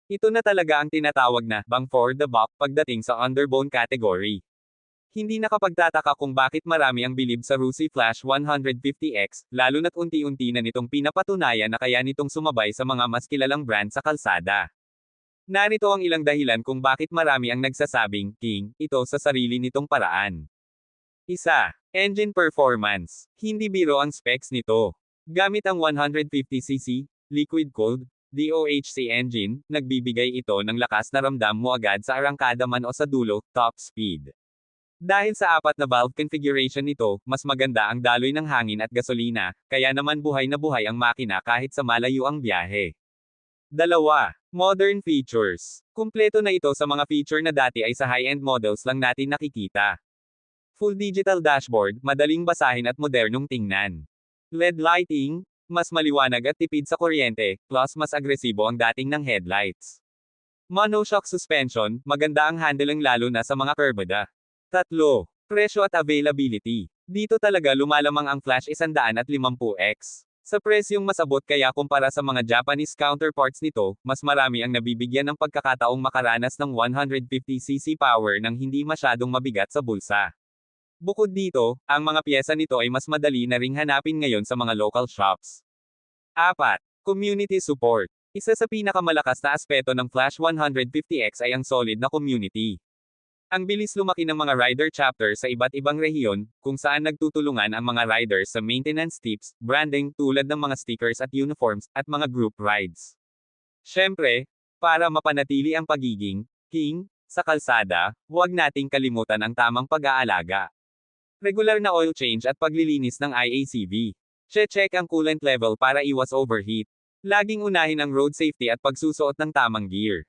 Ito na talaga ang tinatawag na bang for the buck pagdating sa underbone category. Hindi nakapagtataka kung bakit marami ang bilib sa Rusi Flash 150X, lalo na't unti-unti na nitong pinapatunayan na kaya nitong sumabay sa mga mas kilalang brand sa kalsada. Narito ang ilang dahilan kung bakit marami ang nagsasabing, king, ito sa sarili nitong paraan. Isa, engine performance. Hindi biro ang specs nito. Gamit ang 150cc, liquid-cooled, DOHC engine, nagbibigay ito ng lakas na ramdam mo agad sa arangkada man o sa dulo, top speed. Dahil sa 4 na valve configuration nito, mas maganda ang daloy ng hangin at gasolina, kaya naman buhay na buhay ang makina kahit sa malayo ang biyahe. Dalawa, modern features. Kumpleto na ito sa mga feature na dati ay sa high-end models lang natin nakikita. Full digital dashboard, madaling basahin at modernong tingnan. LED lighting, mas maliwanag at tipid sa kuryente, plus mas agresibo ang dating ng headlights. Monoshock suspension, maganda ang handling lalo na sa mga kurbada. Tatlo, presyo at availability. Dito talaga lumalamang ang Flash 150X. Sa presyong mas abot kaya kumpara sa mga Japanese counterparts nito, mas marami ang nabibigyan ng pagkakataong makaranas ng 150cc power nang hindi masyadong mabigat sa bulsa. Bukod dito, ang mga pyesa nito ay mas madali na ring hanapin ngayon sa mga local shops. 4. Community support. Isa sa pinakamalakas na aspeto ng Flash 150X ay ang solid na community. Ang bilis lumaki ng mga rider chapter sa iba't ibang rehiyon, kung saan nagtutulungan ang mga riders sa maintenance tips, branding tulad ng mga stickers at uniforms, at mga group rides. Siyempre, para mapanatili ang pagiging king sa kalsada, huwag nating kalimutan ang tamang pag-aalaga. Regular na oil change at paglilinis ng IACV. Check ang coolant level para iwas overheat. Laging unahin ang road safety at pagsusuot ng tamang gear.